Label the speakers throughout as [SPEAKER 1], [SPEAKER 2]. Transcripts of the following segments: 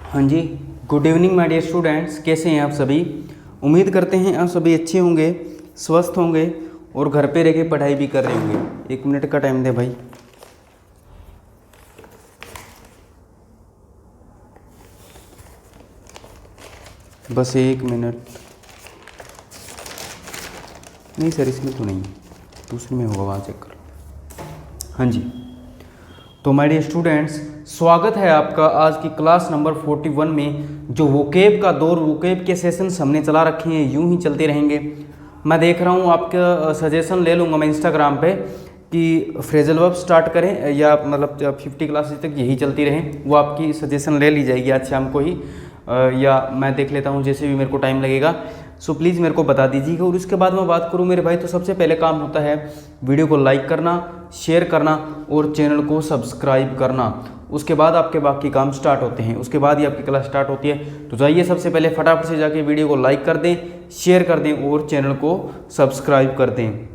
[SPEAKER 1] हाँ जी, good evening my dear students. कैसे हैं आप सभी? उम्मीद करते हैं आप सभी अच्छे होंगे, स्वस्थ होंगे और घर पे रह के पढ़ाई भी कर रहे होंगे। 1 मिनट का टाइम दे भाई। बस 1 मिनट। नहीं सर, इसमें तो नहीं, दूसरे में होगा, वहाँ चेक करो। हाँ जी, तो माय डियर स्टूडेंट्स, स्वागत है आपका आज की क्लास नंबर 41 में। जो वोकेब का दौर, वोकेब के सेशंस हमने चला रखे हैं, यूं ही चलते रहेंगे। मैं देख रहा हूँ आपका सजेशन ले लूँगा मैं इंस्टाग्राम पे कि फ्रेजल वर्ब स्टार्ट करें या मतलब 50 क्लासेस तक यही चलती रहें। वो आपकी सजेशन ले ली जाएगी आज शाम को ही, या मैं देख लेता हूँ जैसे भी मेरे को टाइम लगेगा। सो प्लीज़ मेरे को बता दीजिएगा। और उसके बाद मैं बात करूँ मेरे भाई, तो सबसे पहले काम होता है वीडियो को लाइक करना, शेयर करना और चैनल को सब्सक्राइब करना। उसके बाद आपके बाकी काम स्टार्ट होते हैं, उसके बाद ही आपकी क्लास स्टार्ट होती है। तो जाइए सबसे पहले फटाफट से जाके वीडियो को लाइक कर दें, शेयर कर दें और चैनल को सब्सक्राइब कर दें।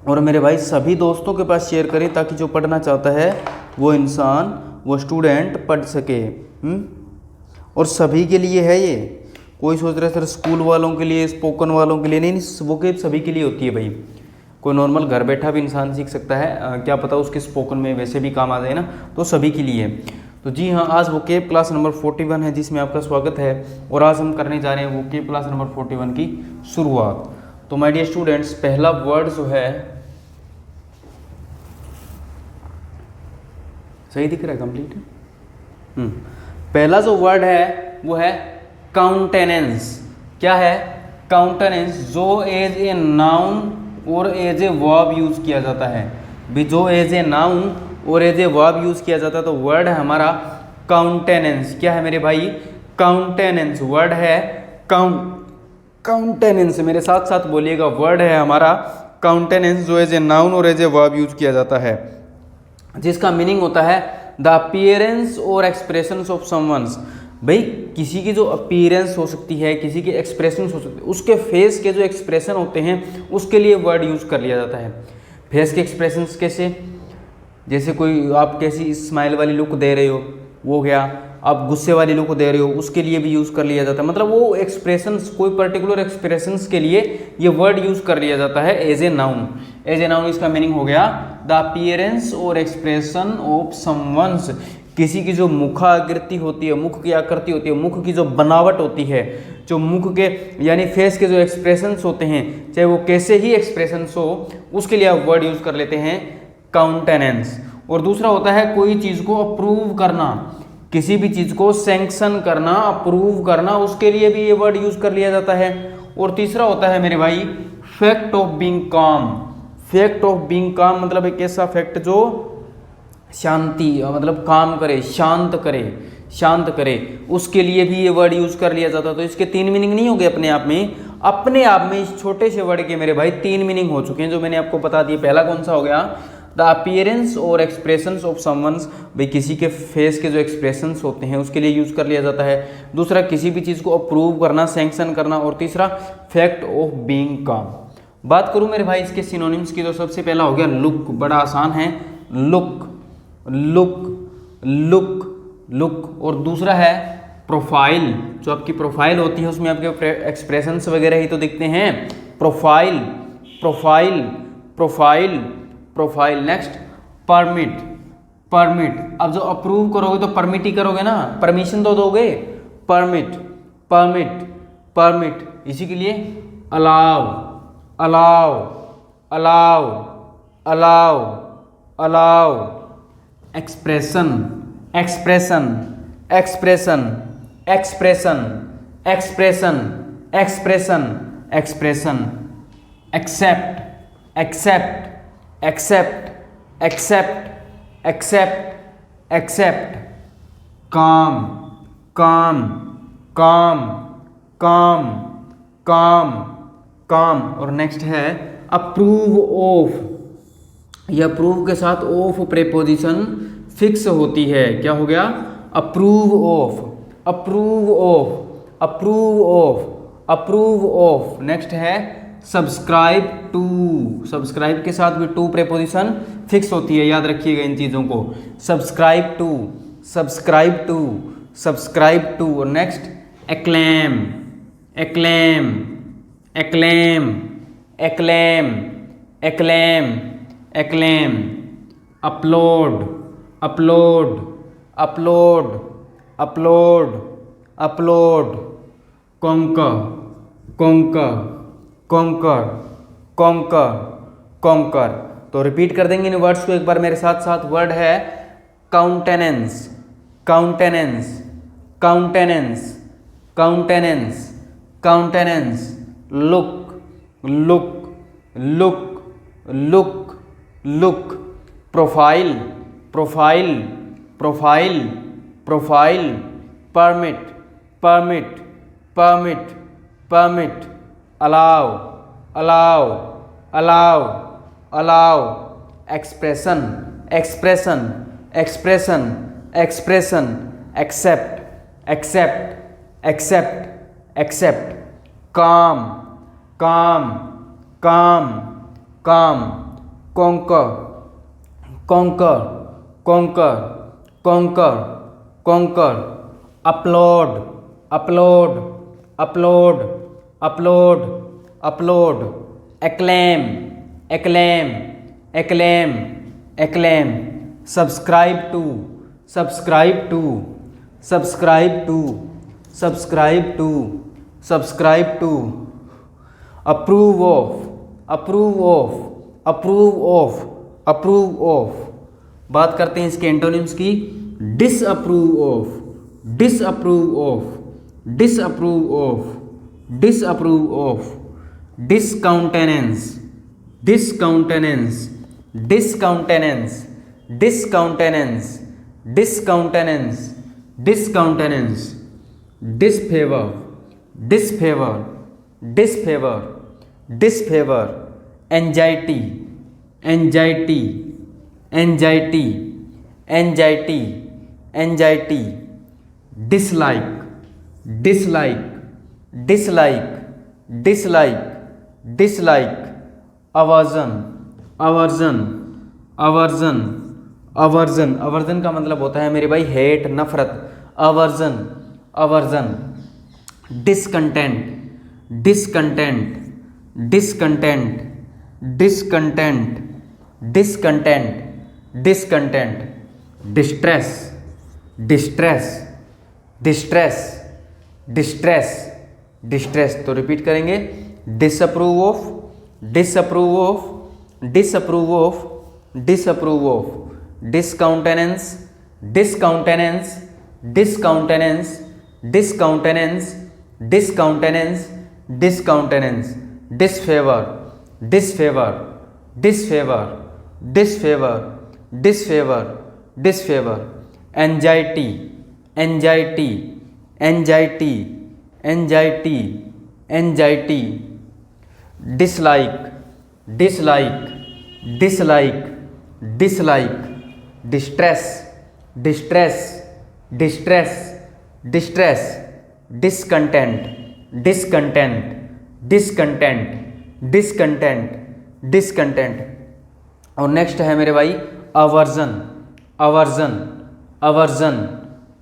[SPEAKER 1] और मेरे भाई सभी दोस्तों के पास शेयर करें ताकि जो पढ़ना चाहता है वो इंसान, वो स्टूडेंट पढ़ सके। और सभी के लिए है ये। कोई सोच रहा है सर स्कूल वालों के लिए, स्पोकन वालों के लिए, नहीं, वोकेब सभी के लिए होती है भाई। कोई नॉर्मल घर बैठा भी इंसान सीख सकता है, क्या पता उसके स्पोकन में वैसे भी काम आ जाए ना, तो सभी के लिए है। तो जी हाँ, आज वोकेब क्लास नंबर 41 है जिसमें आपका स्वागत है। और आज हम करने जा रहे हैं वोकेब क्लास नंबर 41 की शुरुआत। तो माय डियर स्टूडेंट्स, पहला वर्ड जो है, सही दिख रहा है, कंप्लीट है। पहला जो वर्ड है वो है काउंटेनेंस। क्या है? काउंटेनेंस, जो एज ए नाउन और एज ए वर्ब यूज किया जाता है। भी जो एज ए नाउन और एज ए वर्ब यूज किया जाता है, तो वर्ड है हमारा काउंटेनेंस। क्या है मेरे भाई? काउंटेनेंस। वर्ड है काउंटेनेंस। मेरे साथ साथ बोलिएगा, वर्ड है हमारा काउंटेनेंस, जो एज ए नाउन और एज ए वर्ब यूज किया जाता है, जिसका मीनिंग होता है द अपीयरेंस और एक्सप्रेशंस ऑफ समवंस। भाई किसी की जो अपीयरेंस हो सकती है, किसी के एक्सप्रेशंस हो सकते हैं, उसके फेस के जो एक्सप्रेशन होते हैं उसके लिए वर्ड यूज कर लिया जाता है। फेस के एक्सप्रेशंस कैसे? जैसे कोई आप कैसी स्माइल वाली लुक दे रहे हो, वो गया। आप गुस्से वाली लुक दे रहे हो, उसके लिए भी यूज़ कर लिया जाता है। मतलब वो एक्सप्रेशंस, कोई पर्टिकुलर एक्सप्रेशंस के लिए ये वर्ड यूज़ कर लिया जाता है as a noun. As a noun इसका मीनिंग हो गया द अपीयरेंस और एक्सप्रेशन ऑफ समवंस। किसी की जो मुखाकृति होती है, मुख की आकृति होती है, मुख की जो बनावट होती है, जो मुख के यानी फेस के जो एक्सप्रेशंस होते हैं, चाहे वो कैसे ही एक्सप्रेशंस हो, उसके लिए आप वर्ड यूज़ कर लेते हैं काउंटेनेंस। और दूसरा होता है कोई चीज़ को अप्रूव करना, किसी भी चीज़ को सैंक्शन करना, अप्रूव करना, उसके लिए भी ये वर्ड यूज़ कर लिया जाता है। और तीसरा होता है मेरे भाई फैक्ट ऑफ बीइंग काम। फैक्ट ऑफ बीइंग काम मतलब एक ऐसा फैक्ट जो शांति, मतलब काम करे, शांत करे, शांत करे, उसके लिए भी ये वर्ड यूज़ कर लिया जाता है। तो इसके 3 मीनिंग नहीं हो गए अपने आप में। अपने आप में इस छोटे से वर्ड के मेरे भाई 3 मीनिंग हो चुके हैं जो मैंने आपको बता दिए। पहला कौन सा हो गया? द अपीयरेंस और एक्सप्रेशंस ऑफ समवंस। भाई किसी के फेस के जो एक्सप्रेशंस होते हैं उसके लिए यूज़ कर लिया जाता है। दूसरा किसी भी चीज़ को अप्रूव करना, सैंक्शन करना। और तीसरा फैक्ट ऑफ बीइंग काम। बात करूं मेरे भाई इसके सिनोनिम्स की, तो सबसे पहला हो गया लुक। बड़ा आसान है, लुक, लुक, लुक, लुक। और दूसरा है प्रोफाइल। जो आपकी प्रोफाइल होती है उसमें आपके एक्सप्रेशंस वगैरह ही तो दिखते हैं। Profile, profile, profile, profile. Next permit, permit. अब जो अप्रूव करोगे तो परमिट ही करोगे ना, परमिशन तो दोगे। Permit, permit, permit. इसी के लिए allow, allow, allow, allow, allow. Expression, expression, expression, expression, expression, expression, expression. Accept, accept, accept, accept, accept, accept. काम, काम, काम, काम, काम, काम। और नेक्स्ट है अप्रूव ऑफ। यह अप्रूव के साथ ऑफ प्रेपोजिशन फिक्स होती है। क्या हो गया? Approve of, approve of, approve of, approve of. Next है सब्सक्राइब टू। सब्सक्राइब के साथ भी टू प्रेपोजिशन फिक्स होती है, याद रखिएगा इन चीज़ों को। Subscribe to, subscribe to, subscribe to. और next acclaim, acclaim, acclaim, acclaim, acclaim, acclaim, upload, upload, upload, upload, upload, conquer, conquer, conquer, conquer, conquer. तो रिपीट कर देंगे इन वर्ड्स को एक बार मेरे साथ साथ। वर्ड है countenance, countenance, countenance, countenance, countenance, look, look, look, look, look, profile, profile, profile, profile, permit, permit, permit, permit, allow, allow, allow, allow, expression, expression, expression, expression, accept, accept, accept, accept, काम, काम, काम, काम, concur, conquer, conquer, conquer, concur, upload, upload, upload, upload, upload, acclaim, acclaim, acclaim, acclaim, subscribe to, subscribe to, subscribe to, subscribe to, subscribe to, approve of, approve of, approve of, approve of. बात करते हैं इसके antonyms की। Disapprove of, disapprove of, disapprove of, disapprove of, discountenance, discountenance, discountenance, discountenance, discountenance, discountenance, disfavour, disfavour, disfavour, disfavour, anxiety, anxiety, anxiety, anxiety, anxiety, dislike, dislike, dislike, dislike, dislike, aversion, aversion, aversion, aversion. Aversion का मतलब होता है मेरे भाई hate, नफरत। Aversion, aversion, discontent, discontent, discontent, discontent, discontent, discontent, distress, distress, distress, distress, distress. तो repeat करेंगे। Disapprove of, disapprove of, disapprove of, disapprove of, discountenance, discountenance, discountenance, discountenance, discountenance, discountenance, disfavour, disfavour, disfavour, disfavour, disfavour, disfavour, anxiety, anxiety, anxiety, anxiety, anxiety, dislike, dislike, dislike, dislike, distress, distress, distress, distress, discontent, discontent, discontent, discontent, discontent. और next है मेरे भाई aversion, aversion, aversion,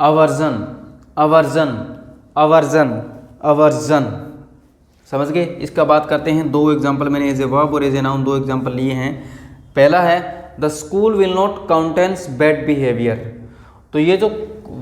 [SPEAKER 1] aversion, aversion, aversion, aversion. समझ गए। इसका बात करते हैं। दो एग्जांपल मैंने एज ए वर्ब और एज ए नाउन दो एग्जांपल लिए हैं। पहला है the school will not countenance bad behaviour. तो ये जो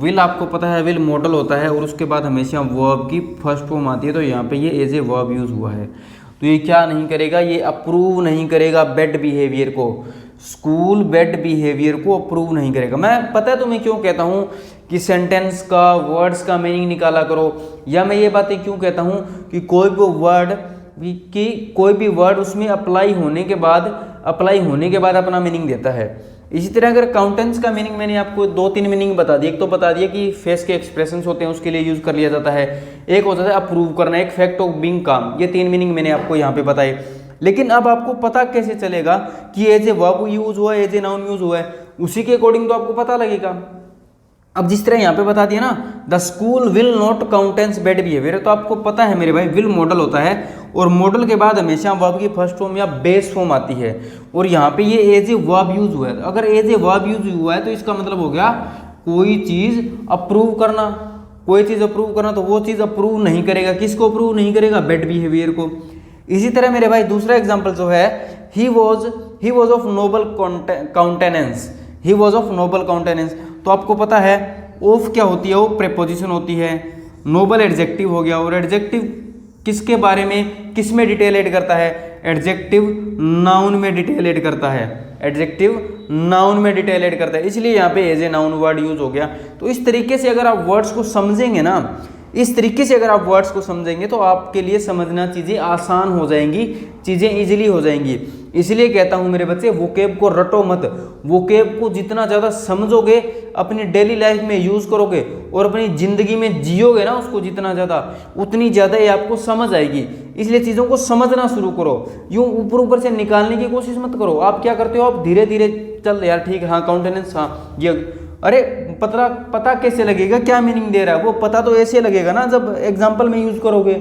[SPEAKER 1] विल आपको पता है विल मॉडल होता है और उसके बाद हमेशा वर्ब की फर्स्ट फॉर्म आती है। तो यहाँ पे ये एज ए वर्ब यूज़ हुआ है। तो ये क्या नहीं करेगा, ये अप्रूव नहीं करेगा बैड बिहेवियर को। स्कूल बैड बिहेवियर को अप्रूव नहीं करेगा। मैं पता है तुम्हें क्यों कहता हूँ कि सेंटेंस का वर्ड्स का मीनिंग निकाला करो, या मैं ये बातें क्यों कहता हूँ कि कोई भी वर्ड उसमें अप्लाई होने के बाद अपना मीनिंग देता है। इसी तरह अगर काउंटेंस का मीनिंग मैंने आपको दो तीन मीनिंग बता दी। एक तो बता दिया कि फेस के एक्सप्रेशंस होते हैं उसके लिए यूज़ कर लिया जाता है, एक होता है अप्रूव करना, एक फैक्ट ऑफ बीइंग काम। ये तीन मीनिंग मैंने आपको यहाँ पे बताए। लेकिन अब आपको पता कैसे चलेगा कि एज ए वर्ब यूज़ हुआ है, एज ए नाउन यूज़ हुआ है? उसी के अकॉर्डिंग तो आपको पता लगेगा। अब जिस तरह यहाँ पे बता दिया ना the school will not countenance bad behaviour, तो आपको पता है मेरे भाई विल मॉडल होता है और मॉडल के बाद हमेशा वर्ब की फर्स्ट फॉर्म या बेस फॉर्म आती है। और यहाँ पे ये एज ए वर्ब यूज हुआ है। अगर एज ए वर्ब यूज हुआ है तो इसका मतलब हो गया कोई चीज़ अप्रूव करना, कोई चीज़ अप्रूव करना, तो वो चीज़ अप्रूव नहीं करेगा। किसको अप्रूव नहीं करेगा? बैड बिहेवियर को। इसी तरह मेरे भाई दूसरा एग्जाम्पल जो है, he was of noble countenance, he was of noble countenance. तो आपको पता है ऑफ क्या होती है? वो प्रेपोजिशन होती है, नोबल एडजेक्टिव हो गया, और एडजेक्टिव किसके बारे में, किस में डिटेल ऐड करता है? एडजेक्टिव नाउन में डिटेल ऐड करता है, एडजेक्टिव नाउन में डिटेल ऐड करता है, इसलिए यहाँ पे as a noun word use हो गया। तो इस तरीके से अगर आप वर्ड्स को समझेंगे ना, इस तरीके से अगर आप वर्ड्स को समझेंगे तो आपके लिए समझना चीज़ें आसान हो जाएंगी, चीज़ें इजीली हो जाएंगी। इसलिए कहता हूँ मेरे बच्चे, वोकेब को रटो मत, वोकेब को जितना ज़्यादा समझोगे, अपनी डेली लाइफ में यूज़ करोगे और अपनी ज़िंदगी में जियोगे ना उसको जितना ज़्यादा, उतनी ज़्यादा ये आपको समझ आएगी। इसलिए चीज़ों को समझना शुरू करो, यूँ ऊपर ऊपर से निकालने की कोशिश मत करो। आप क्या करते हो? आप धीरे धीरे चल यार ठीक है, हाँ काउंटेनेंस, हाँ ये, अरे पता कैसे लगेगा क्या मीनिंग दे रहा है? वो पता तो ऐसे लगेगा ना जब एग्जाम्पल में यूज करोगे।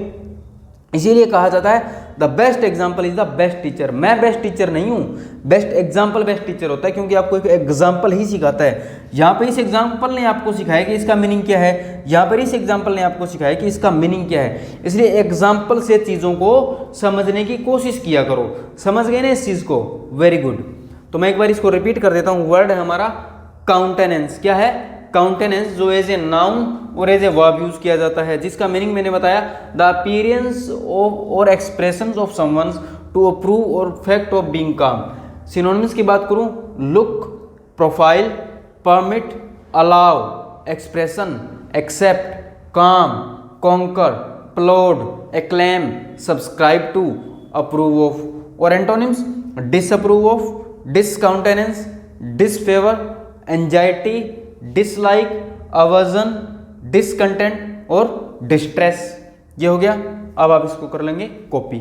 [SPEAKER 1] इसीलिए कहा जाता है the best example is the best teacher. मैं बेस्ट टीचर नहीं हूँ, बेस्ट एग्जाम्पल बेस्ट टीचर होता है, क्योंकि आपको एक एग्जाम्पल ही सिखाता है। यहाँ पे इस एग्जाम्पल ने आपको सिखाया कि इसका मीनिंग क्या है, यहाँ पर इस एग्जाम्पल ने आपको सिखाया कि इसका मीनिंग क्या है। इसलिए एग्जाम्पल से चीज़ों को समझने की कोशिश किया करो। समझ गए ना इस चीज़ को? Very good. तो मैं एक बार इसको रिपीट कर देता हूँ। वर्ड है हमारा काउंटेनेंस। क्या है? काउंटेनेंस, जो एज ए नाउन और एज ए वर्ब यूज किया जाता है, जिसका मीनिंग मैंने बताया, द अपीयरेंस ऑफ और expressions of someone to approve और fact of being calm. Synonyms की बात करूं, look, profile, permit, allow, expression, accept, calm, concur, applaud, acclaim, subscribe to, approve of. और antonyms, disapprove of, discountenance, disfavour, anxiety, dislike, aversion, discontent और distress. ये हो गया। अब आप इसको कर लेंगे कॉपी।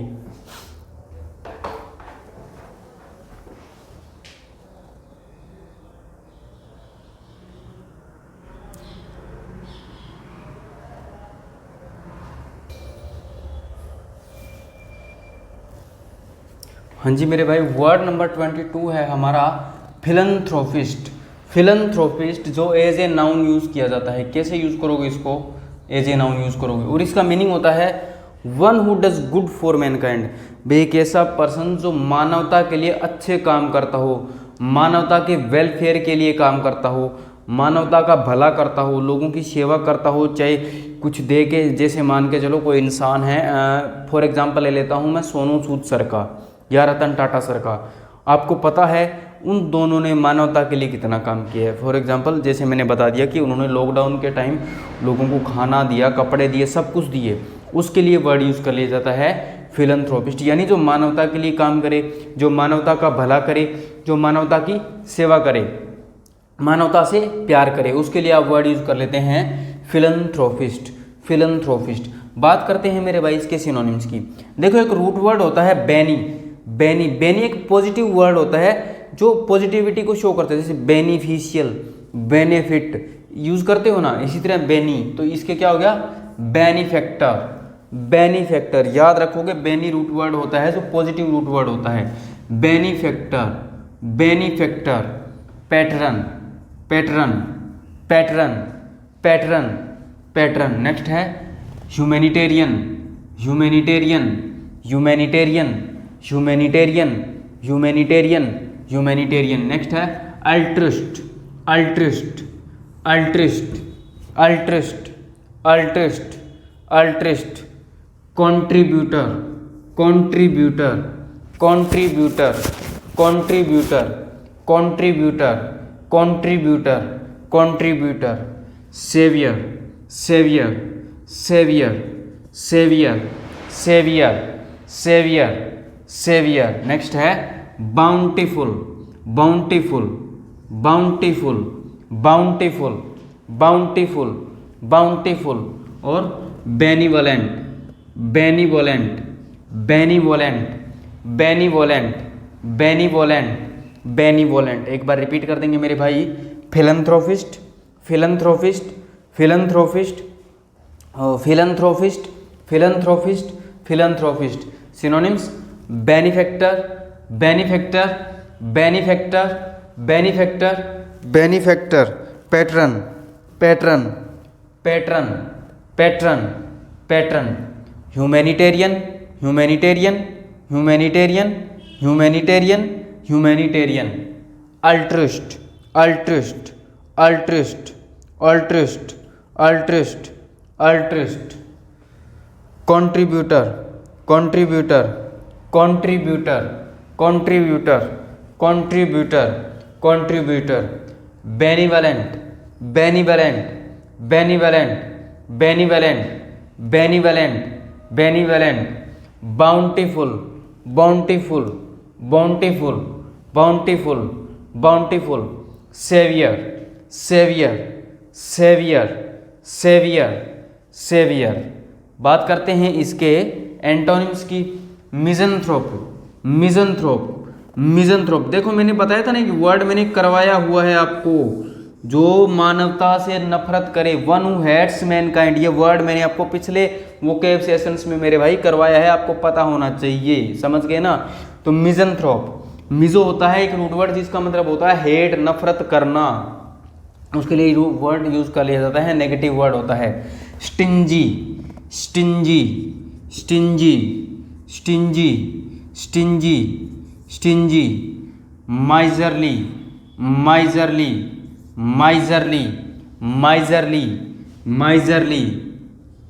[SPEAKER 1] हाँ जी मेरे भाई, वर्ड नंबर 22 है हमारा फिलंथ्रोपिस्ट। फिलंथ्रोपिस्ट जो एज ए नाउन यूज़ किया जाता है। कैसे यूज़ करोगे इसको? एज ए नाउन यूज़ करोगे। और इसका मीनिंग होता है one who does good for Mankind. भाई एक ऐसा पर्सन जो मानवता के लिए अच्छे काम करता हो, मानवता के वेलफेयर के लिए काम करता हो, मानवता का भला करता हो, लोगों की सेवा करता हो, चाहे कुछ दे के, जैसे मान के चलो कोई इंसान है, फॉर एग्जांपल ले लेता हूँ मैं सोनू सूद सर का या रतन टाटा सर का। आपको पता है उन दोनों ने मानवता के लिए कितना काम किया है। फॉर एग्जांपल जैसे मैंने बता दिया कि उन्होंने लॉकडाउन के टाइम लोगों को खाना दिया, कपड़े दिए, सब कुछ दिए। उसके लिए वर्ड यूज़ कर लिया जाता है फिलंथ्रोपिस्ट, यानी जो मानवता के लिए काम करे, जो मानवता का भला करे, जो मानवता की सेवा करे, मानवता से प्यार करे, उसके लिए आप वर्ड यूज़ कर लेते हैं फिलंथ्रोपिस्ट। फिलंथ्रोपिस्ट। बात करते हैं मेरे भाई इसके सिनोनिम्स की। देखो एक रूट वर्ड होता है बेनी। बेनी, बेनी एक पॉजिटिव वर्ड होता है जो पॉजिटिविटी को शो करता है, जैसे बेनिफिशियल, बेनिफिट यूज करते हो ना, इसी तरह बेनी। तो इसके क्या हो गया? बेनिफैक्टर। बेनिफैक्टर याद रखोगे, बेनी रूट वर्ड होता है जो पॉजिटिव रूट वर्ड होता है। Benefactor, benefactor, patron, patron, patron, patron, patron. Next है humanitarian, humanitarian, humanitarian, humanitarian, humanitarian, humanitarian. Next है altruist, altruist, altruist, altruist, altruist, altruist. Contributor, contributor, contributor, contributor, contributor, contributor, contributor. Saviour, saviour, saviour, saviour, saviour, saviour, saviour. Next है bountiful, bountiful, bountiful, bountiful, bountiful, bountiful. और benevolent, benevolent, benevolent, benevolent, benevolent, benevolent. एक बार repeat कर देंगे मेरे भाई। Philanthropist, philanthropist, philanthropist, philanthropist, philanthropist, philanthropist. Synonyms benefactor, benefactor, benefactor, benefactor, benefactor, patron, patron, patron, patron, patron, humanitarian, humanitarian, humanitarian, humanitarian, humanitarian, altruist, altruist, altruist, altruist, altruist, altruist, contributor, contributor, contributor, contributor, contributor, contributor, benevolent, benevolent, benevolent, benevolent, benevolent, benevolent, bountiful, bountiful, bountiful, bountiful, bountiful, saviour, saviour, saviour, saviour, saviour. बात करते हैं इसके antonyms की। मिज़ेंथ्रोप, misanthrope, मिज़ेंथ्रोप। देखो मैंने बताया था ना कि वर्ड मैंने करवाया हुआ है आपको, जो मानवता से नफरत करे, वन हु हेट्स मैनकाइंड। ये वर्ड मैंने आपको पिछले वोकैब सेशंस में मेरे भाई करवाया है, आपको पता होना चाहिए, समझ गए ना। तो मिज़ेंथ्रोप, मिज़ो होता है एक रूट वर्ड जिसका मतलब होता है हेट, नफरत करना, उसके लिए वर्ड यूज कर लिया जाता है, नेगेटिव वर्ड होता है। Stingy, stingy, stingy, stingy, stingy, stingy, miserly, miserly, miserly, miserly, miserly,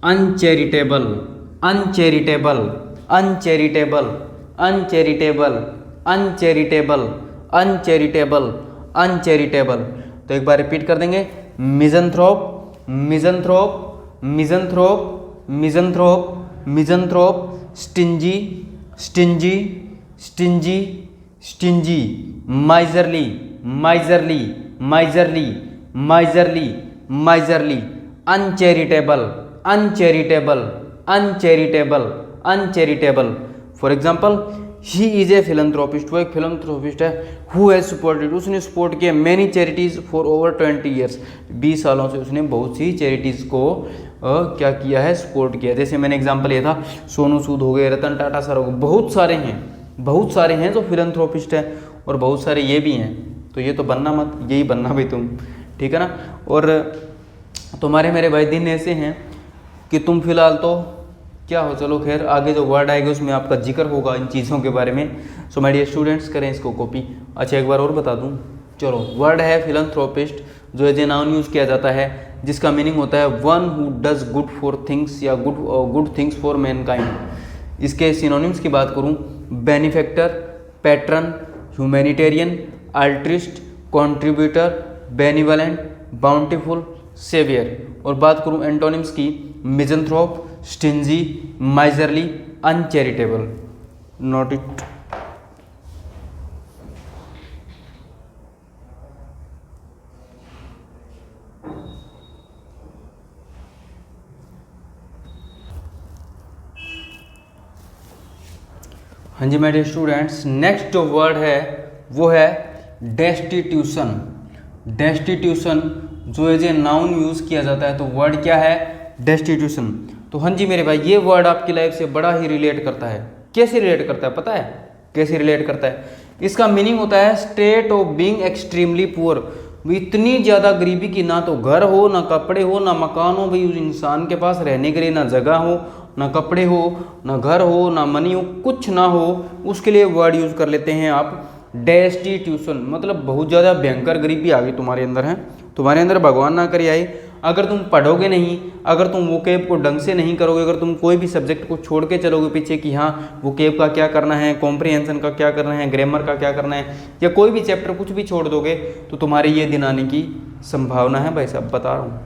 [SPEAKER 1] uncharitable, uncharitable, uncharitable, uncharitable, uncharitable, uncharitable, uncharitable. तो एक बार रिपीट कर देंगे। Misanthrope, misanthrope, misanthrope, misanthrope, misanthrope, stingy, stingy, stingy, stingy, miserly, miserly, miserly, miserly, miserly, uncharitable, uncharitable, uncharitable, uncharitable. For example, he is a philanthropist, वो एक philanthropist है। Who has supported, उसने support किया many charities for over 20 years, 20 सालों से उसने बहुत सी charities को क्या किया है, सपोर्ट किया। जैसे मैंने एग्जांपल लिया था, सोनू सूद हो गए, रतन टाटा सर हो गए, बहुत सारे हैं, बहुत सारे हैं जो फिलंथ्रोपिस्ट है, और बहुत सारे ये भी हैं। तो ये तो बनना मत, यही बनना भी तुम, ठीक है ना। और तुम्हारे मेरे भाई दिन ऐसे हैं कि तुम फिलहाल तो क्या हो, चलो खैर आगे जो वर्ड आएगा उसमें आपका जिक्र होगा इन चीज़ों के बारे में। सो माय डियर स्टूडेंट्स, करें इसको कॉपी। अच्छा एक बार और बता दूं, चलो वर्ड है फिलंथ्रोपिस्ट, जो एज ए नाउन यूज़ किया जाता है, जिसका मीनिंग होता है one who does good for things या गुड थिंग्स फॉर मैनकाइंड। इसके सिनोनिम्स की बात करूं, benefactor, patron, humanitarian, altruist, contributor, benevolent, bountiful, saviour. और बात करूं एंटोनिम्स की, misanthrope, stingy, miserly, uncharitable. Note it. हाँ जी माय डियर स्टूडेंट्स, नेक्स्ट जो वर्ड है वो है डेस्टिट्यूशन। डेस्टिट्यूशन जो एज ए नाउन यूज़ किया जाता है, तो वर्ड क्या है, डेस्टिट्यूशन। तो हाँ जी मेरे भाई, ये वर्ड आपकी लाइफ से बड़ा ही रिलेट करता है। कैसे रिलेट करता है पता है, कैसे रिलेट करता है? इसका मीनिंग होता है state of being extremely poor. इतनी ज़्यादा गरीबी की ना तो घर हो, ना कपड़े हो, ना मकान हो, भाई उस इंसान के पास रहने के लिए ना जगह हो, ना कपड़े हो, ना घर हो, ना मनी हो, कुछ ना हो, उसके लिए वर्ड यूज़ कर लेते हैं आप डेस्टिट्यूशन। मतलब बहुत ज़्यादा भयंकर गरीबी आ गई तुम्हारे अंदर है, तुम्हारे अंदर भगवान ना करे आए। अगर तुम पढ़ोगे नहीं, अगर तुम वोकैब को ढंग से नहीं करोगे, अगर तुम कोई भी सब्जेक्ट को छोड़ के चलोगे पीछे कि हाँ वोकैब का क्या करना है, कॉम्प्रिहेंशन का क्या करना है, ग्रामर का क्या करना है, या कोई भी चैप्टर कुछ भी छोड़ दोगे, तो तुम्हारे ये दिन आने की संभावना है। भाई साहब बता रहा हूँ,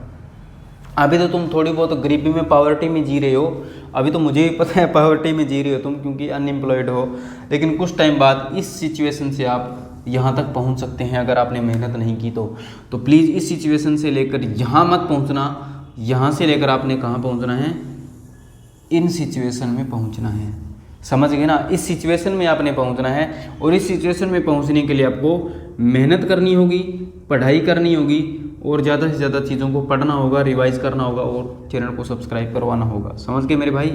[SPEAKER 1] अभी तो तुम थोड़ी बहुत गरीबी में, पावर्टी में जी रहे हो। अभी तो मुझे भी पता है पावर्टी में जी रहे हो तुम, क्योंकि अनएम्प्लॉयड हो। लेकिन कुछ टाइम बाद इस सिचुएशन से आप यहाँ तक पहुँच सकते हैं अगर आपने मेहनत नहीं की तो प्लीज़ इस सिचुएशन से लेकर यहाँ मत पहुँचना। यहाँ से लेकर आपने कहाँ पहुँचना है, इन सिचुएशन में पहुँचना है। समझ गए ना, इस सिचुएशन में आपने पहुँचना है। और इस सिचुएशन में पहुँचने के लिए आपको मेहनत करनी होगी, पढ़ाई करनी होगी, और ज़्यादा से ज़्यादा चीज़ों को पढ़ना होगा, रिवाइज करना होगा, और चैनल को सब्सक्राइब करवाना होगा। समझ गए मेरे भाई,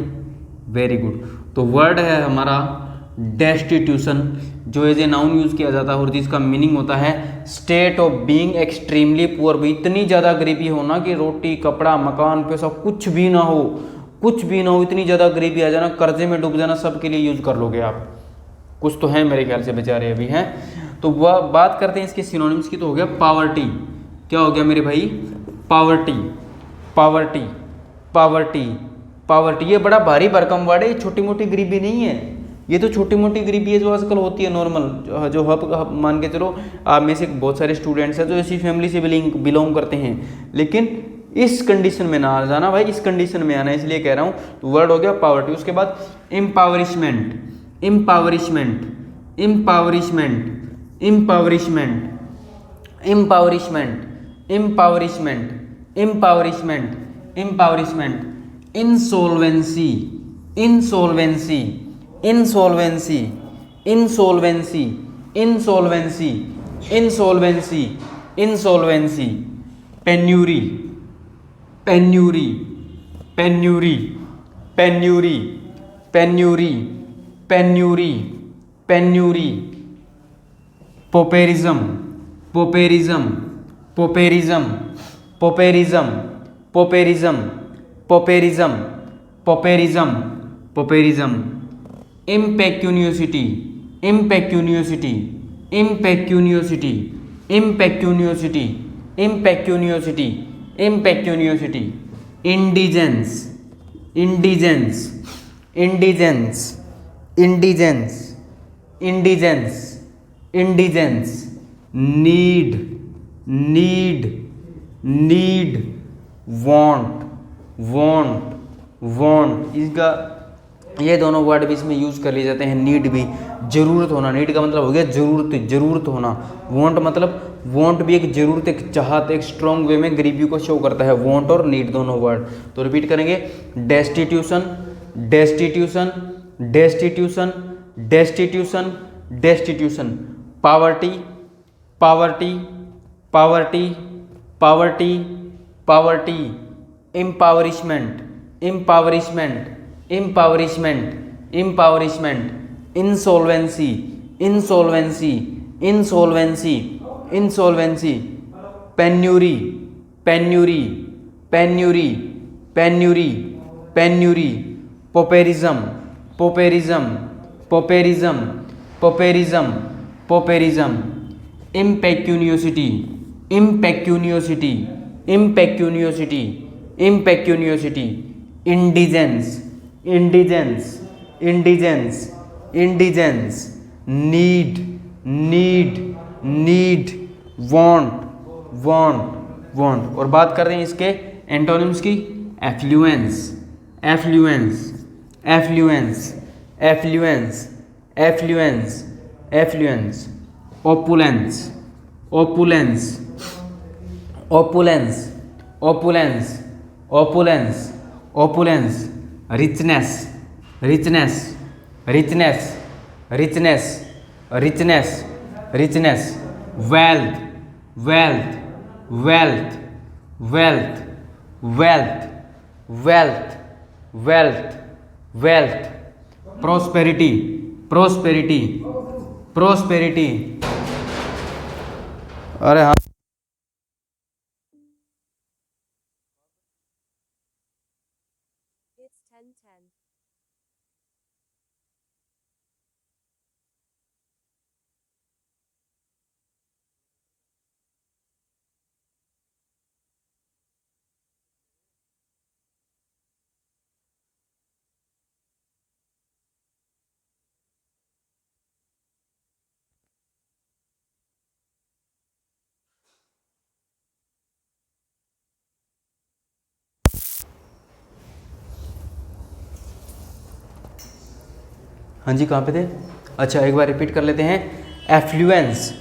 [SPEAKER 1] वेरी गुड। तो वर्ड है हमारा डेस्टिट्यूशन जो एज ए नाउन यूज किया जाता है और जिसका मीनिंग होता है state of being extremely poor, इतनी ज़्यादा गरीबी होना कि रोटी कपड़ा मकान पैसा कुछ भी ना हो, कुछ भी ना हो, इतनी ज़्यादा गरीबी आ जाना, कर्जे में डूब जाना, सबके लिए यूज कर लोगे आप। कुछ तो है मेरे ख्याल से बेचारे अभी हैं। तो वह बात करते हैं इसके सिनोनिम्स की, तो हो गया पावर्टी। क्या हो गया मेरे भाई? Poverty, poverty, poverty, poverty. ये बड़ा भारी भरकम वर्ड है, ये छोटी मोटी गरीबी नहीं है, ये तो छोटी मोटी गरीबी है जो आजकल होती है नॉर्मल, जो हब मान के चलो आप में से बहुत सारे स्टूडेंट्स हैं जो ऐसी फैमिली से बिलोंग करते हैं, लेकिन इस कंडीशन में ना आ जाना भाई, इस कंडीशन में आना, इसलिए कह रहा हूँ। तो वर्ड हो गया पावर्टी। उसके बाद impoverishment, impoverishment, impoverishment, impoverishment, impoverishment, impoverishment, impoverishment, impoverishment, insolvency, insolvency, insolvency, insolvency, insolvency, insolvency, insolvency, penury, penury, penury, penury, penury, penury, penury, pauperism, pauperism, pauperism, pauperism, pauperism, pauperism, pauperism, pauperism, impecuniosity, impecuniosity, impecuniosity, impecuniosity, impecuniosity, impecuniosity, indigence, indigence, indigence, indigence, indigence, indigence, need, need, need, want, want, want. इसका ये दोनों word भी इसमें use कर लिए जाते हैं। Need भी जरूरत होना, नीड का मतलब हो गया जरूरत, जरूरत होना। वांट मतलब वांट भी एक जरूरत, एक चाहत, एक स्ट्रॉन्ग वे में गरीबी को शो करता है, वांट और नीड दोनों वर्ड। तो रिपीट करेंगे, destitution, destitution, destitution, destitution, destitution, poverty, poverty, poverty, poverty, poverty, impoverishment, impoverishment, impoverishment, impoverishment, insolvency, insolvency, insolvency, insolvency, penury, penury, penury, penury, penury, pauperism, pauperism, pauperism, pauperism, pauperism, impecuniosity, impecuniosity, impecuniosity, impecuniosity, indigence, indigence, indigence, indigence, need, need, need, want, want, want. और बात कर रहे हैं इसके antonyms की, affluence, affluence, affluence, affluence, affluence, affluence, opulence, opulence, opulence, opulence, opulence, opulence, richness, richness, richness, richness, richness, richness, wealth, wealth, wealth, wealth, wealth, wealth, wealth, wealth, prosperity, prosperity, prosperity. अरे हाँ,
[SPEAKER 2] It's 10:10.
[SPEAKER 1] हाँ जी कहाँ पे थे? अच्छा एक बार रिपीट कर लेते हैं। Affluence,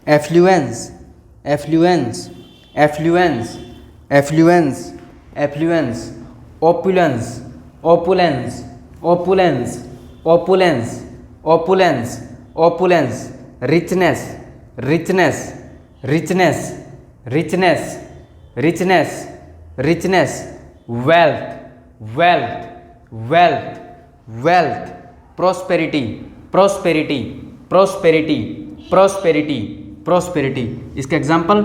[SPEAKER 1] affluence, affluence, affluence, affluence, affluence, opulence, opulence, opulence, opulence, opulence, opulence, richness, richness, richness, richness, richness, richness, wealth, wealth, wealth, wealth, prosperity, prosperity, prosperity, prosperity, prosperity. इसका example,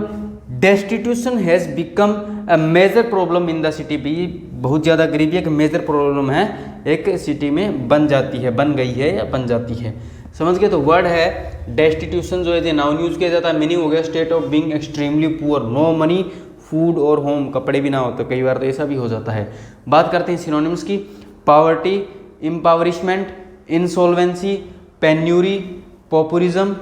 [SPEAKER 1] destitution has become a major problem in the city. भी बहुत ज़्यादा गरीबी एक major problem है, एक city में बन जाती है, बन गई है या बन जाती है। समझ गए? तो वर्ड है डेस्टिट्यूशन जो है नाउन यूज किया जाता है, मीनिंग हो गया state of being extremely poor, no money, food और होम, कपड़े भी ना हो, तो कई बार तो ऐसा भी हो जाता है। बात करते हैं सिनोनिम्स की, poverty, impoverishment, insolvency, penury, pauperism,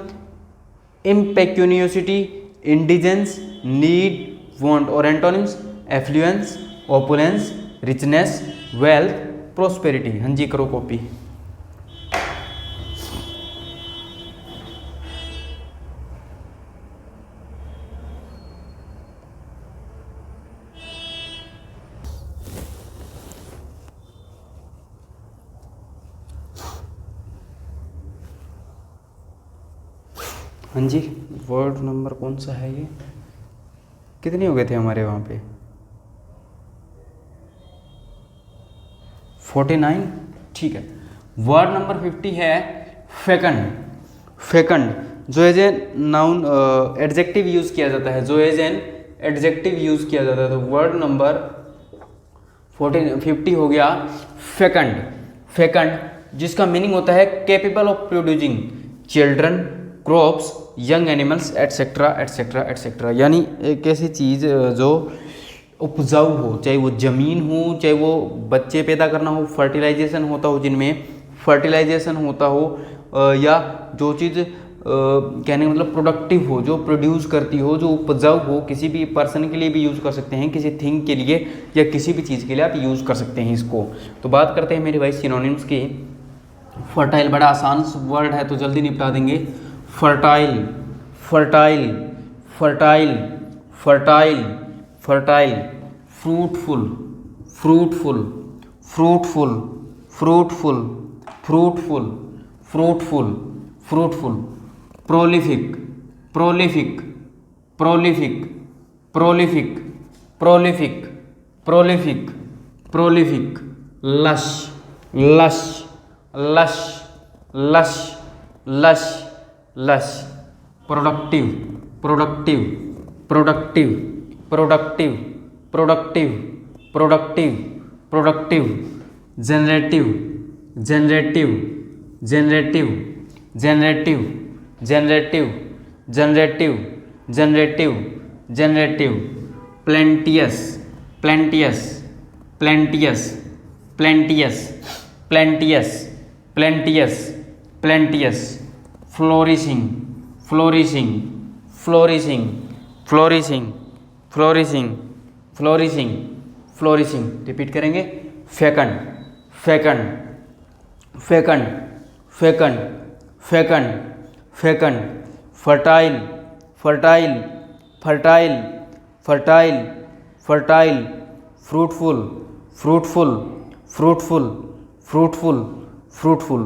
[SPEAKER 1] impecuniosity, indigence, need, want. और antonyms, affluence, opulence, richness, wealth, prosperity. हाँ जी, करो कॉपी। हाँ जी, वर्ड नंबर कौन सा है ये? कितने हो गए थे हमारे वहाँ पे? 49। ठीक है। वर्ड नंबर 50 है फेकंड। फेकंड जो as a noun adjective use किया जाता है, जो एज एन एडजेक्टिव यूज़ किया जाता है। तो वर्ड नंबर 50 हो गया फेकंड। फेकंड जिसका मीनिंग होता है capable of producing children, crops, young animals, etcetera etcetera etcetera. यानी एक ऐसी चीज़ जो उपजाऊ हो, चाहे वो ज़मीन हो, चाहे वो बच्चे पैदा करना हो, फर्टिलाइजेशन होता हो, जिनमें फर्टिलाइजेशन होता हो, या जो चीज़ कहने का मतलब प्रोडक्टिव हो, जो प्रोड्यूस करती हो, जो उपजाऊ हो, किसी भी पर्सन के लिए भी यूज़ कर सकते हैं, किसी थिंग के लिए या किसी भी चीज़ के लिए आप यूज़ कर सकते हैं इसको। तो बात करते हैं मेरे भाई सिनोनिम्स की। फर्टाइल बड़ा आसान वर्ड है तो जल्दी निपटा देंगे। Fertile, fertile, fertile, fertile, fertile, fruitful, fruitful, fruitful, fruitful, fruitful, fruitful, fruitful, prolific, prolific, prolific, prolific, prolific, prolific, prolific, lush, lush, lush, lush, lush, lush, productive, productive, productive, productive, productive, productive, productive, generative, generative, generative, generative, generative, generative, generative, generative, plenteous, plenteous, plenteous, plenteous, plenteous, plenteous, plenteous, flourishing, flourishing, flourishing, flourishing, flourishing, flourishing, flourishing. Repeat करेंगे। Fecund, fecund, fecund, fecund, fecund, fecund, fertile, fertile, fertile, fertile, fertile, fruitful, fruitful, fruitful, fruitful, fruitful,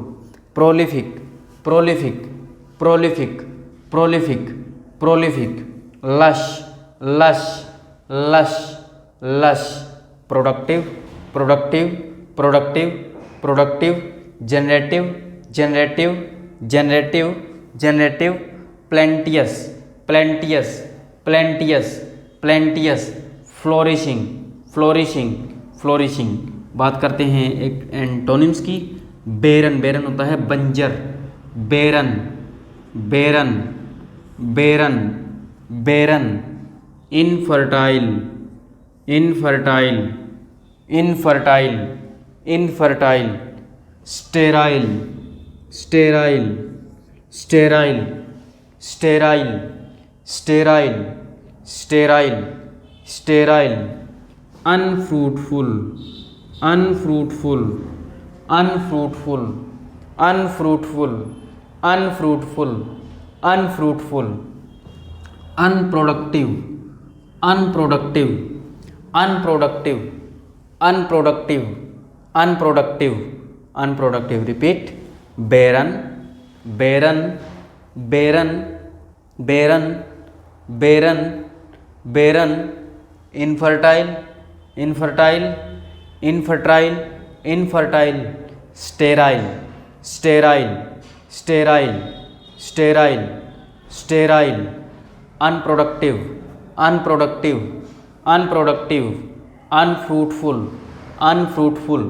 [SPEAKER 1] prolific, prolific, prolific, prolific, prolific, lush, lush, lush, lush, productive, productive, productive, productive, generative, generative, generative, generative, plenteous, plenteous, plenteous, plenteous, flourishing, flourishing, flourishing. बात करते हैं एक antonyms की। बेरन, बेरन होता है बंजर, barren, barren, barren, barren, infertile, infertile, infertile, infertile, sterile, sterile, sterile, sterile, sterile, sterile, sterile, unfruitful, unfruitful, unfruitful, unfruitful, unfruitful, unfruitful, unproductive, unproductive, unproductive, unproductive, unproductive, unproductive. Repeat. Barren, barren, barren, barren, barren, barren, infertile, infertile, infertile, infertile, sterile, sterile, sterile, sterile, sterile, unproductive, unproductive, unproductive, unfruitful, unfruitful,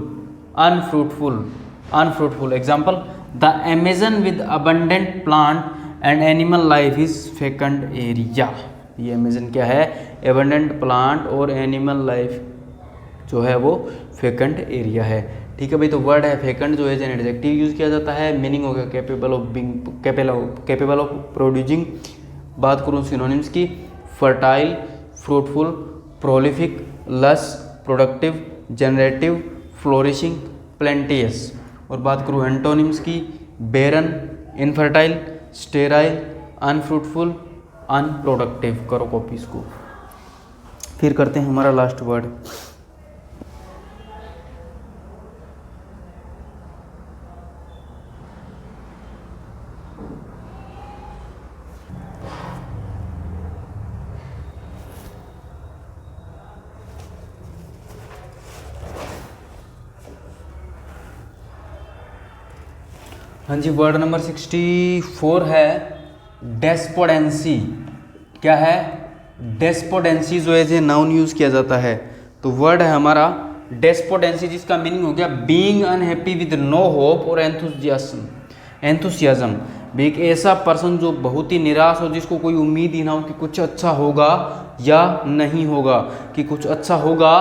[SPEAKER 1] unfruitful, unfruitful. Example, the Amazon with abundant plant and animal life is fecund area. ये Amazon क्या है? Abundant plant और animal life जो है वो फेकंड area है। ठीक है भाई, तो वर्ड है फेकंड जो एज एन एडजेक्टिव यूज किया जाता है। मीनिंग हो गया capable of being, capable of producing. बात करूँ सिनोनिम्स की, फर्टाइल, फ्रूटफुल, प्रोलिफिक, लस, प्रोडक्टिव, जनरेटिव, फ्लोरिशिंग, प्लेंटियस। और बात करूँ एंटोनिम्स की, बेरन, इनफर्टाइल, स्टेराइल, अनफ्रूटफुल, अनप्रोडक्टिव। करो कॉपी इसको। फिर करते हैं हमारा लास्ट वर्ड। हाँ जी, वर्ड नंबर 64 है डेस्पोडेंसी। क्या है? डेस्पोडेंसी जो एज ए नाउन यूज किया जाता है। तो वर्ड है हमारा डेस्पोडेंसी, जिसका मीनिंग हो गया being unhappy with no hope और एंथुसियाज्म। एंथुसियाज्म भी एक ऐसा पर्सन जो बहुत ही निराश हो, जिसको कोई उम्मीद ही ना हो कि कुछ अच्छा होगा या नहीं होगा, कि कुछ अच्छा होगा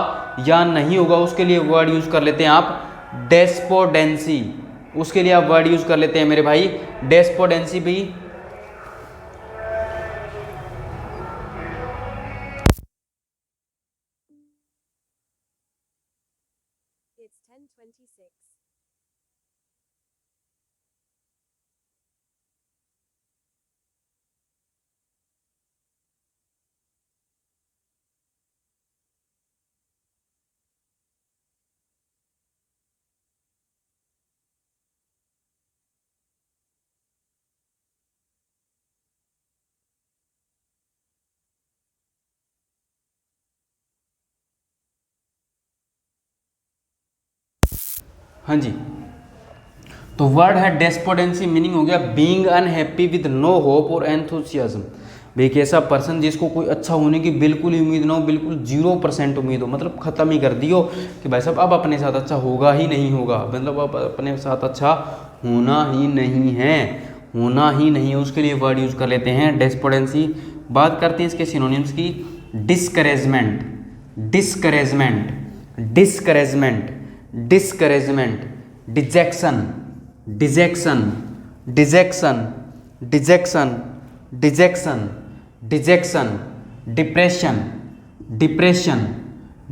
[SPEAKER 1] या नहीं होगा। उसके लिए वर्ड यूज कर लेते हैं आप डेस्पोडेंसी। उसके लिए आप वर्ड यूज कर लेते हैं मेरे भाई डेस्पोडेंसी भी।
[SPEAKER 2] It's 10:26.
[SPEAKER 1] हाँ जी, तो वर्ड है डेस्पोडेंसी, मीनिंग हो गया being unhappy with no hope और एंथुसियाज्म। एक ऐसा पर्सन जिसको कोई अच्छा होने की बिल्कुल ही उम्मीद ना हो, बिल्कुल 0% उम्मीद हो, मतलब ख़त्म ही कर दियो कि भाई साहब अब अपने साथ अच्छा होगा ही नहीं होगा, मतलब अब अपने साथ अच्छा होना ही नहीं है, होना ही नहीं है। उसके लिए वर्ड यूज़ कर लेते हैं डेस्पोडेंसी। बात करते हैं इसके सिनोनिम्स की, discouragement, discouragement, discouragement, discouragement, dejection, dejection, dejection, dejection, dejection, dejection, depression, depression,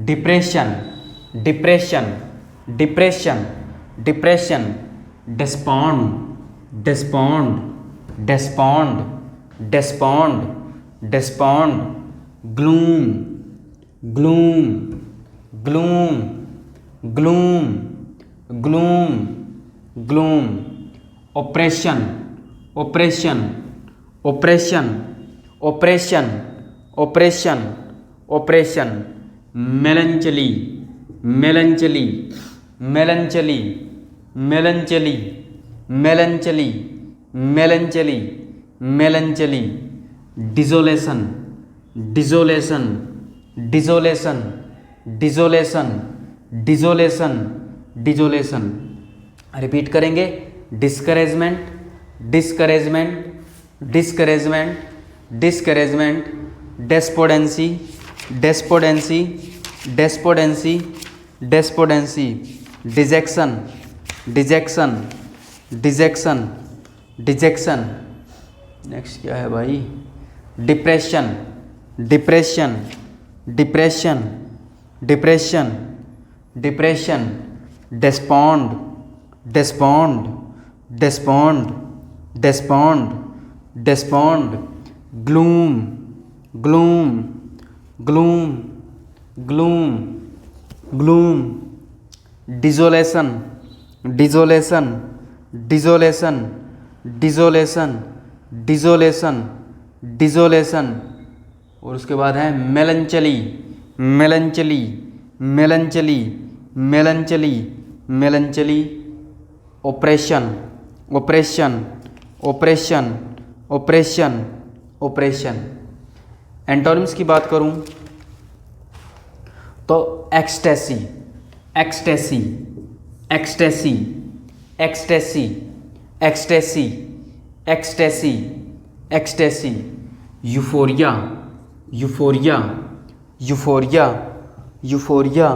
[SPEAKER 1] depression, depression, depression, depression, despond, despond, despond, despond, despond, gloom, gloom, gloom, gloom, gloom, gloom, oppression, oppression, oppression, oppression, oppression, oppression, melancholy, melancholy, melancholy, melancholy, melancholy, melancholy, melancholy, desolation, desolation, desolation, desolation, desolation, desolation. Repeat करेंगे, discouragement, discouragement, discouragement, discouragement, despondency, despondency, despondency, despondency, dejection, dejection, dejection, dejection. Next क्या है भाई? Depression, depression, depression, depression, depression, despond, despond, despond, despond, despond, gloom, gloom, gloom, gloom, gloom, desolation, desolation, desolation, desolation, desolation, desolation. और उसके बाद है melancholy, melancholy, melancholy, melancholy, melancholy, oppression, oppression, oppression, oppression, oppression. Antonyms की बात करूं तो ecstasy, ecstasy, ecstasy, ecstasy, ecstasy, ecstasy, ecstasy. Euphoria, euphoria, euphoria, euphoria,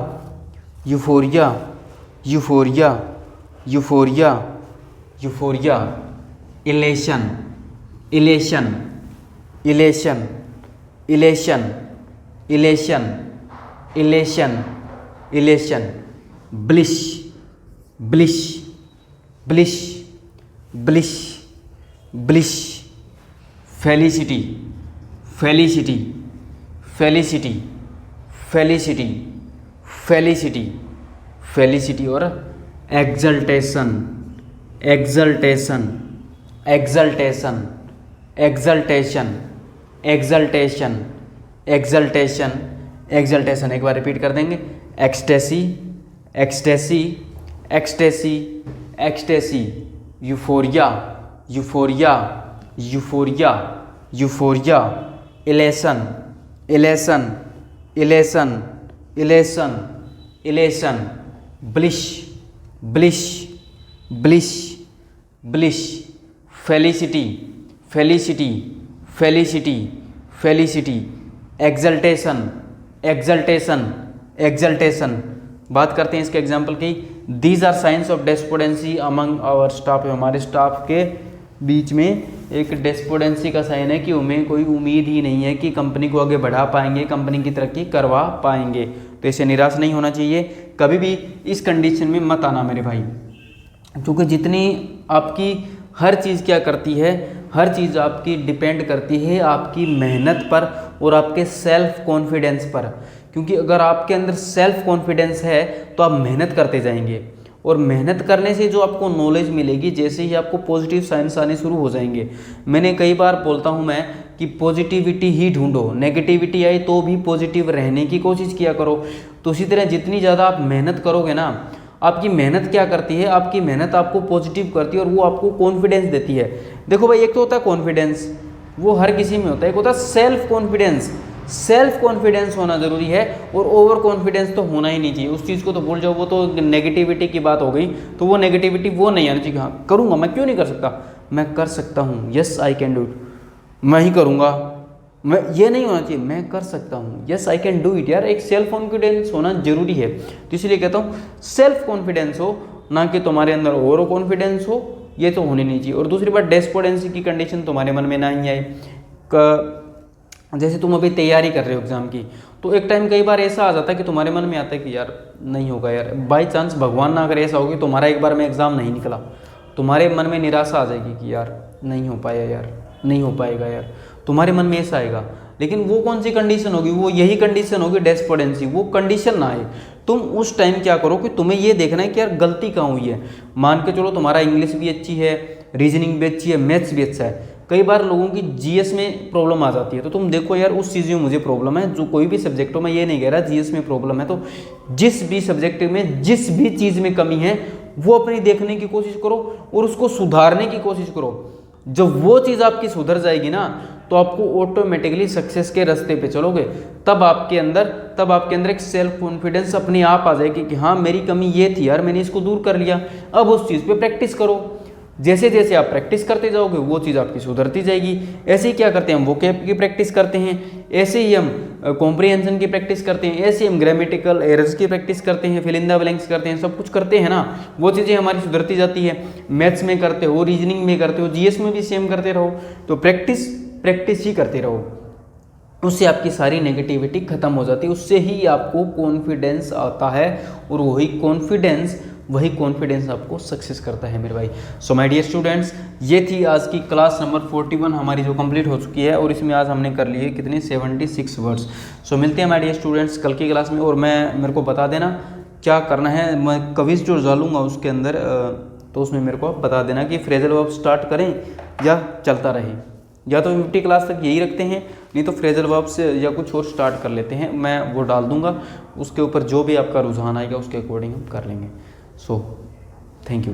[SPEAKER 1] euphoria, euphoria, euphoria, euphoria. Elation, elation, elation, elation, elation, elation, elation. Bliss, bliss, bliss, bliss, bliss. Felicity, felicity, felicity, felicity, felicity, felicity. और exultation, exultation, exultation, exultation, exultation, exultation, exultation. एक बार repeat कर देंगे। Ecstasy, ecstasy, ecstasy, ecstasy. Euphoria, euphoria, euphoria, euphoria. Elation, elation, elation, elation, elation. Bliss, bliss, bliss, bliss. Felicity, felicity, felicity, felicity. Exultation, exultation, exultation. बात करते हैं इसके example की। These are signs of despondency among our staff. हमारे staff के बीच में एक डेस्पोडेंसी का साइन है कि उन्हें कोई उम्मीद ही नहीं है कि कंपनी को आगे बढ़ा पाएंगे, कंपनी की तरक्की करवा पाएंगे। तो इसे निराश नहीं होना चाहिए, कभी भी इस कंडीशन में मत आना मेरे भाई, क्योंकि जितनी आपकी हर चीज़ क्या करती है, हर चीज़ आपकी डिपेंड करती है आपकी मेहनत पर और आपके सेल्फ कॉन्फिडेंस पर। क्योंकि अगर आपके अंदर सेल्फ कॉन्फिडेंस है तो आप मेहनत करते जाएंगे, और मेहनत करने से जो आपको नॉलेज मिलेगी, जैसे ही आपको पॉजिटिव साइंस आने शुरू हो जाएंगे। मैंने कई बार बोलता हूँ मैं कि पॉजिटिविटी ही ढूंढो, नेगेटिविटी आई तो भी पॉजिटिव रहने की कोशिश किया करो। तो उसी तरह जितनी ज़्यादा आप मेहनत करोगे ना, आपकी मेहनत क्या करती है, आपकी मेहनत आपको पॉजिटिव करती है और वो आपको कॉन्फिडेंस देती है। देखो भाई, एक तो होता है कॉन्फिडेंस, वो हर किसी में होता है। एक होता है सेल्फ कॉन्फिडेंस, सेल्फ कॉन्फिडेंस होना ज़रूरी है, और ओवर कॉन्फिडेंस तो होना ही नहीं चाहिए। उस चीज़ को तो भूल जाओ, वो तो नेगेटिविटी की बात हो गई। तो वो नेगेटिविटी वो नहीं आनी चाहिए। हाँ करूँगा, मैं क्यों नहीं कर सकता, मैं कर सकता हूँ, yes I can do it, मैं ही करूँगा, मैं ये नहीं होना चाहिए, मैं कर सकता हूँ, yes I can do it. यार एक सेल्फ कॉन्फिडेंस होना जरूरी है। तो इसलिए कहता हूँ सेल्फ कॉन्फिडेंस हो, ना कि तुम्हारे अंदर ओवर कॉन्फिडेंस हो, ये तो होनी नहीं चाहिए। और दूसरी बात, डेस्पोडेंसी की कंडीशन तुम्हारे मन में ना ही आए। जैसे तुम अभी तैयारी कर रहे हो एग्ज़ाम की, तो एक टाइम कई बार ऐसा आ जाता है कि तुम्हारे मन में आता है कि यार नहीं होगा, यार बाई चांस भगवान ना अगर ऐसा होगी तुम्हारा एक बार में एग्ज़ाम नहीं निकला, तुम्हारे मन में निराशा आ जाएगी कि यार नहीं हो पाया, यार नहीं हो पाएगा, यार तुम्हारे मन में ऐसा आएगा। लेकिन वो कौन सी कंडीशन होगी, वो यही कंडीशन होगी डेस्पोडेंसी। वो कंडीशन ना आए, तुम उस टाइम क्या करो कि तुम्हें ये देखना है कि यार गलती कहाँ हुई है। मान के चलो तुम्हारा इंग्लिश भी अच्छी है, रीजनिंग भी अच्छी है, मैथ्स भी अच्छा है। कई बार लोगों की जीएस में प्रॉब्लम आ जाती है, तो तुम देखो यार उस चीज़ में मुझे प्रॉब्लम है। जो कोई भी सब्जेक्ट हो, मैं ये नहीं कह रहा जीएस में प्रॉब्लम है, तो जिस भी सब्जेक्ट में जिस भी चीज़ में कमी है वो अपनी देखने की कोशिश करो और उसको सुधारने की कोशिश करो। जब वो चीज़ आपकी सुधर जाएगी ना, तो आपको ऑटोमेटिकली सक्सेस के रास्ते पे चलोगे। तब आपके अंदर एक सेल्फ कॉन्फिडेंस अपने आप आ जाएगी कि हाँ मेरी कमी ये थी यार, मैंने इसको दूर कर लिया। अब उस चीज़ पे प्रैक्टिस करो। जैसे जैसे आप प्रैक्टिस करते जाओगे वो चीज़ आपकी सुधरती जाएगी। ऐसे ही क्या करते हैं हम वोकैब की प्रैक्टिस करते हैं, ऐसे ही हम कॉम्प्रिहेंशन की प्रैक्टिस करते हैं, ऐसे ही हम ग्रामेटिकल एरर्स की प्रैक्टिस करते हैं, फिल इन द ब्लैंक्स करते हैं, सब कुछ करते हैं ना, वो चीज़ें हमारी सुधरती जाती है। मैथ्स में करते हो, रीजनिंग में करते हो, जीएस में भी सेम करते रहो। तो प्रैक्टिस ही करते रहो, उससे आपकी सारी नेगेटिविटी खत्म हो जाती है, उससे ही आपको कॉन्फिडेंस आता है और वही कॉन्फिडेंस आपको सक्सेस करता है मेरे भाई। सो माय डियर स्टूडेंट्स, ये थी आज की क्लास नंबर 41 हमारी जो कंप्लीट हो चुकी है, और इसमें आज हमने कर लिए कितने 76 वर्ड्स। सो मिलते हैं माय डियर स्टूडेंट्स कल की क्लास में। और मेरे को बता देना क्या करना है, मैं क्विज जो डालूंगा उसके अंदर, तो उसमें मेरे को बता देना कि फ्रेजल वर्ब स्टार्ट करें या चलता रहे, या तो 50 क्लास तक यही रखते हैं, नहीं तो फ्रेजल वर्ब से या कुछ और स्टार्ट कर लेते हैं। मैं वो डाल दूंगा, उसके ऊपर जो भी आपका रुझान आएगा उसके अकॉर्डिंग हम कर लेंगे। So thank you.